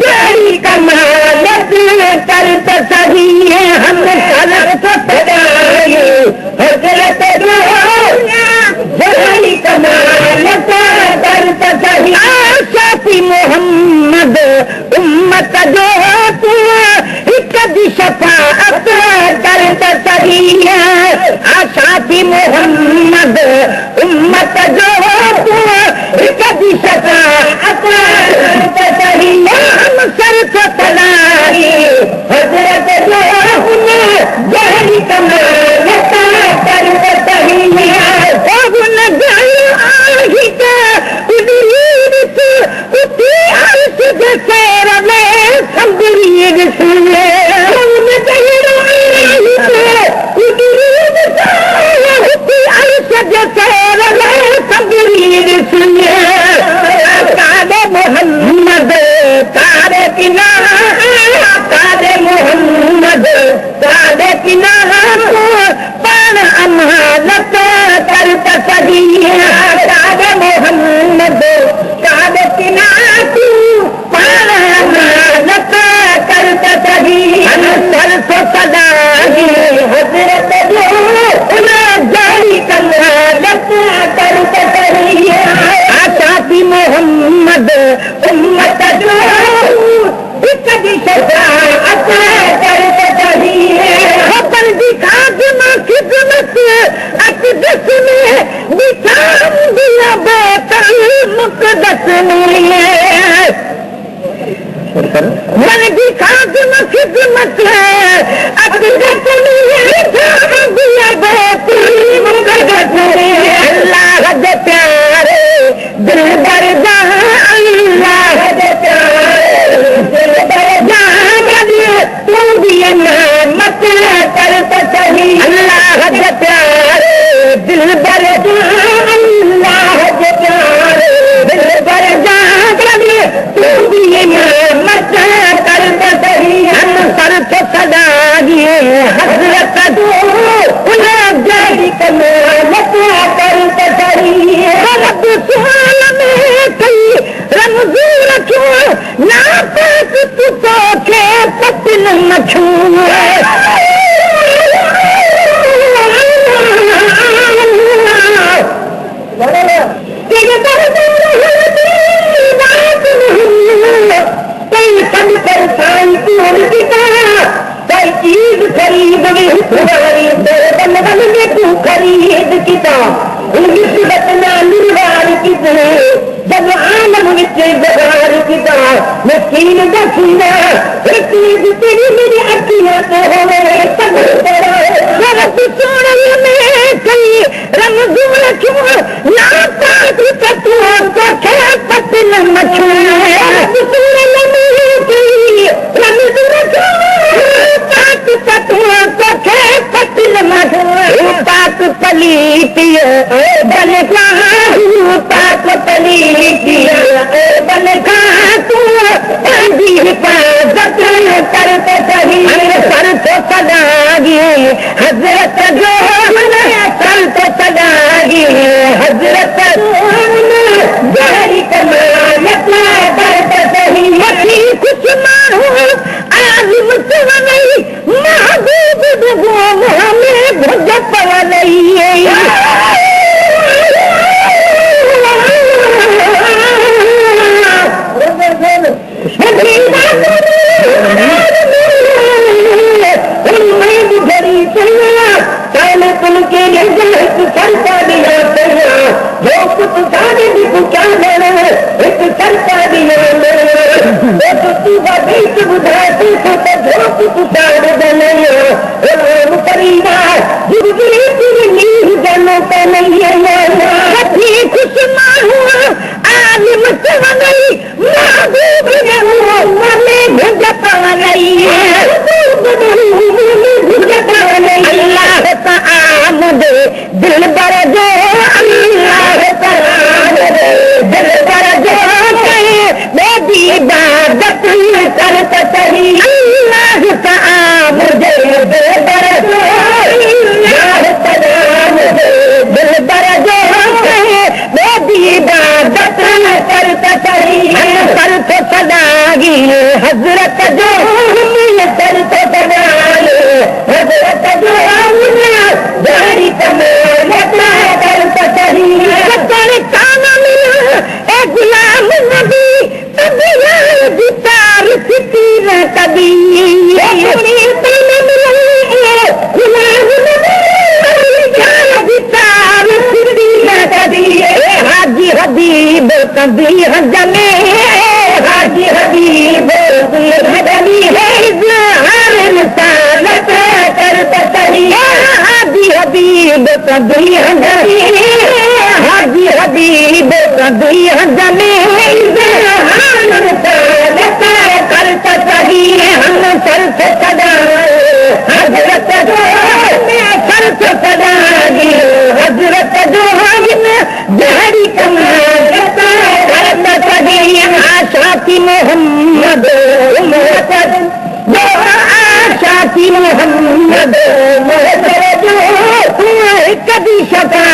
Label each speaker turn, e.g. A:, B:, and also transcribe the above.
A: जड़ी कमालत करत सही हम सलत सदाई हजरत जड़ी कमालत करत सही शाफी मोहम्मद उम्मत जो तू एक शफाअत करत सही शाफी मोहम्मद उम्मत जो तू एक शफाअत करत सही हम सर को तलाई हजरत जो जड़ी कमालत करत सही ओगुन गई आही का उदीरत उती अर्श जसर में संबरीग सुने ओगुन गई आही का उदीरत उती अर्श जसर में संबरीग सुने कादे मोहम्मद कादे किनारा कादे मोहम्मद कादे किनारा पण अमानत करत सही कादे मोहम्मद कादे किनारा पण अमानत करत सही सर को सदाई हजरत जो जड़ी कमालत करत सही शाफी मोहम्मद उम्मत जो शफाअत करत सही खबर दिखा दिमा खिदमत अक़दस में बिठान दिया बेतल मुक़द्दस में मन दिखा दिमा खिदमत अक़दस में बिठान दिया बेतल मुक़द्दस में अल्लाह दे प्यारे दिल बरदा अल्लाह दे प्यारे दिल बरदा तू भी मत करत सही अल्लाह दे प्यारे दिल बरदा अल्लाह दे प्यारे दिल बरदा तू भी मत करत सही हम सर तो सदा दिए हजरत जो जड़ी कमालत करत सही रब सुहाल में कई रमजूर क्यों ना पाक तू तो के पतिल न छूए तेरे कई सब परेशान तू पिता कई चीज खरीद तुम्हारी बन बन में तू खरीद किताब मुसीबत ना निर्वार कितने जब आलम विच बगार किताब मस्कीन दसीना चीज तेरी मेरी अखियां तो होवे सब रब सोने में कई रमजूर क्यों ना पाक तू तो के पतिल मछुए रब सोने में कई रमजूर क्यों पाक तू तो के पतिल मछुए पाक पलीतिया बन का पाक पलीतिया बन का तू हिफाजत करत सही सर तो सदागी हजरत जो सर तो सदागी हजरत जड़ी कमालत करत सही मसी कुछ मानो आलिम से नहीं महबूब दुगो हमें भुज पवा नहीं तुमके सरता दिया जो कुछ सारे भी क्या लेना एक सरता दिया तू बीच बुझाती तो जो कुछ सारे बने परिवार नींद जनों का नहीं है खुश हुआ आलिम से नहीं महबूब में भुजता नहीं है अल्लाह ताआमुद दिल बर जो अल्लाह ताआमुद दिल बर जो बेबी इबादत करत सही अल्लाह ताआमुद दुई हंजनी हाजी हबीब दुई हंजनी करत सही हम सरस सदा हजरत जो सरस सदा हजरत जो जहरी करत सही आशाती मोहम्मद आशाती मोहम्मद कभी शफा